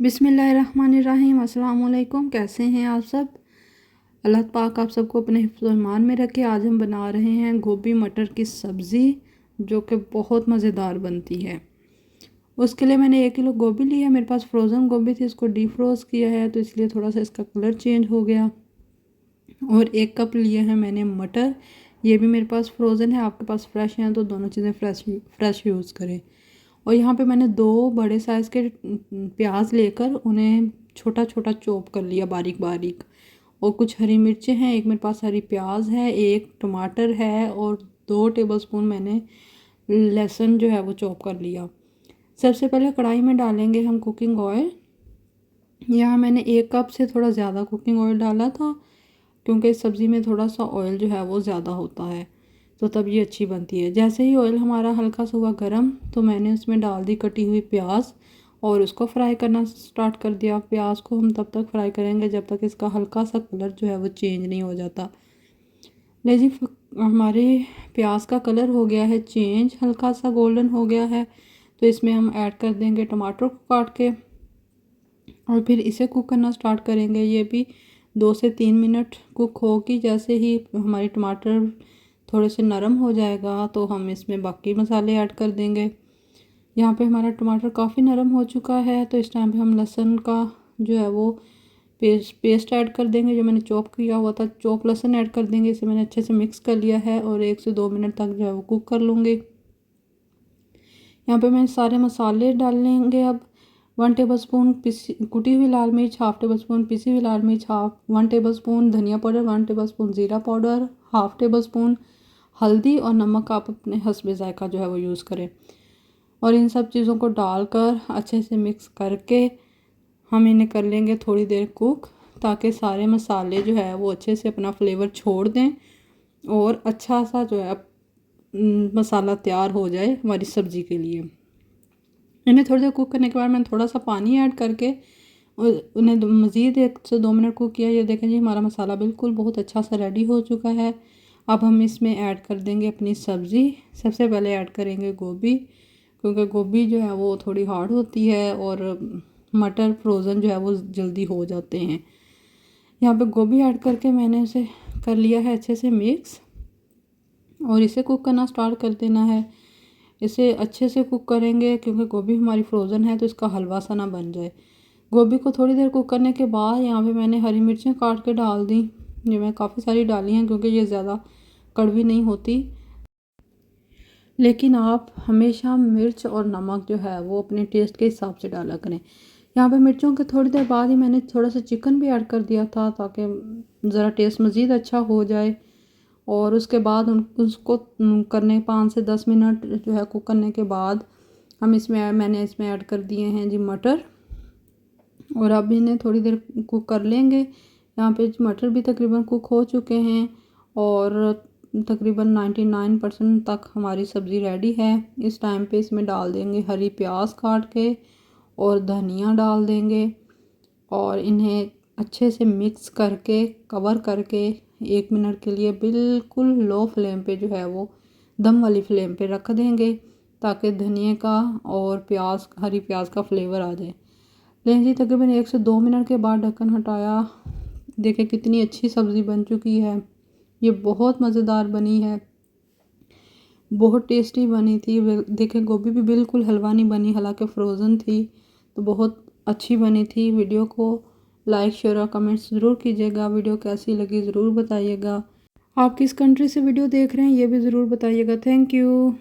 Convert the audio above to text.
बिस्मिल्लाहिर्रहमानिर्रहीम। अस्सलाम वालेकुम। कैसे हैं आप सब? अल्लाह पाक आप सबको अपने हिफ्ज़-ओ-ईमान में रखे। आज हम बना रहे हैं गोभी मटर की सब्ज़ी, जो कि बहुत मज़ेदार बनती है। उसके लिए मैंने 1 किलो गोभी ली है। मेरे पास फ्रोज़न गोभी थी, इसको डीफ्रोज़ किया है तो इसलिए थोड़ा सा इसका कलर चेंज हो गया। और 1 कप लिए हैं मैंने मटर, ये भी मेरे पास फ्रोज़न है। आपके पास फ्रेश हैं तो दोनों चीज़ें फ्रेश यूज़ करें। और यहाँ पे मैंने 2 बड़े साइज़ के प्याज लेकर उन्हें छोटा छोटा चॉप कर लिया, बारीक बारीक। और कुछ हरी मिर्चें हैं, एक मेरे पास हरी प्याज है, 1 टमाटर है और 2 टेबलस्पून मैंने लहसुन जो है वो चॉप कर लिया। सबसे पहले कढ़ाई में डालेंगे हम कुकिंग ऑयल। यहाँ मैंने 1 कप से थोड़ा ज़्यादा कुकिंग ऑयल डाला था, क्योंकि इस सब्ज़ी में थोड़ा सा ऑयल जो है वो ज़्यादा होता है, तो तब ये अच्छी बनती है। जैसे ही ऑयल हमारा हल्का सा हुआ गर्म तो मैंने उसमें डाल दी कटी हुई प्याज और उसको फ्राई करना स्टार्ट कर दिया। प्याज को हम तब तक फ्राई करेंगे जब तक इसका हल्का सा कलर जो है वो चेंज नहीं हो जाता। ले जी, हमारे प्याज का कलर हो गया है चेंज, हल्का सा गोल्डन हो गया है। तो इसमें हम ऐड कर देंगे टमाटर को काट के और फिर इसे कुक करना स्टार्ट करेंगे। ये भी 2 से 3 मिनट कुक होगी। जैसे ही हमारे टमाटर थोड़े से नरम हो जाएगा तो हम इसमें बाकी मसाले ऐड कर देंगे। यहाँ पे हमारा टमाटर काफ़ी नरम हो चुका है तो इस टाइम पे हम लहसुन का जो है वो पेस्ट ऐड कर देंगे, जो मैंने चॉप किया हुआ था। चॉप लहसुन ऐड कर देंगे। इसे मैंने अच्छे से मिक्स कर लिया है और 1 से 2 मिनट तक जो है वो कुक कर लूँगी। यहाँ पे मैं सारे मसाले डाल लेंगे अब। 1 टेबलस्पून कुटी हुई लाल मिर्च, हाफ टेबल स्पून पिसी हुई लाल मिर्च, 1 टेबलस्पून धनिया पाउडर, 1 टेबलस्पून ज़ीरा पाउडर, हाफ टेबल स्पून हल्दी और नमक आप अपने हस्बे ज़ायक़ा जो है वो यूज़ करें। और इन सब चीज़ों को डालकर अच्छे से मिक्स करके हम इन्हें कर लेंगे थोड़ी देर कुक, ताकि सारे मसाले जो है वो अच्छे से अपना फ्लेवर छोड़ दें और अच्छा सा जो है मसाला तैयार हो जाए हमारी सब्ज़ी के लिए। इन्हें थोड़ी देर कुक करने के बाद मैंने थोड़ा सा पानी ऐड करके उन्हें मज़ीद 1 से 2 मिनट कुक किया। ये देखें जी, हमारा मसाला बिल्कुल बहुत अच्छा सा रेडी हो चुका है। अब हम इसमें ऐड कर देंगे अपनी सब्ज़ी। सबसे पहले ऐड करेंगे गोभी, क्योंकि गोभी जो है वो थोड़ी हार्ड होती है और मटर फ्रोज़न जो है वो जल्दी हो जाते हैं। यहाँ पे गोभी ऐड करके मैंने उसे कर लिया है अच्छे से मिक्स और इसे कुक करना स्टार्ट कर देना है। इसे अच्छे से कुक करेंगे क्योंकि गोभी हमारी फ्रोज़न है तो इसका हलवा सा ना बन जाए। गोभी को थोड़ी देर कुक करने के बाद यहाँ पे मैंने हरी मिर्चें काट के डाल दी। ये मैं काफ़ी सारी डाली हैं क्योंकि ये ज़्यादा कड़वी नहीं होती। लेकिन आप हमेशा मिर्च और नमक जो है वो अपने टेस्ट के हिसाब से डाला करें। यहाँ पे मिर्चों के थोड़ी देर बाद ही मैंने थोड़ा सा चिकन भी ऐड कर दिया था, ताकि ज़रा टेस्ट मज़ीद अच्छा हो जाए। और उसके बाद उसको करने 5 से 10 मिनट जो है कुक करने के बाद मैंने इसमें ऐड कर दिए हैं जी मटर। और अब इन्हें थोड़ी देर कुक कर लेंगे। यहाँ पे मटर भी तकरीबन कुक हो चुके हैं और तकरीबन 99% तक हमारी सब्ज़ी रेडी है। इस टाइम पे इसमें डाल देंगे हरी प्याज काट के और धनिया डाल देंगे और इन्हें अच्छे से मिक्स करके कवर करके 1 मिनट के लिए बिल्कुल लो फ्लेम पे जो है वो दम वाली फ्लेम पे रख देंगे, ताकि धनिए का और हरी प्याज का फ्लेवर आ जाए। लेकिन जी, तकरीबन 1 से 2 मिनट के बाद ढक्कन हटाया, देखें कितनी अच्छी सब्ज़ी बन चुकी है। ये बहुत मज़ेदार बनी है, बहुत टेस्टी बनी थी। देखें गोभी भी बिल्कुल हलवा नहीं बनी, हालांकि फ्रोज़न थी, तो बहुत अच्छी बनी थी। वीडियो को लाइक शेयर और कमेंट्स ज़रूर कीजिएगा। वीडियो कैसी लगी ज़रूर बताइएगा। आप किस कंट्री से वीडियो देख रहे हैं ये भी ज़रूर बताइएगा। Thank you.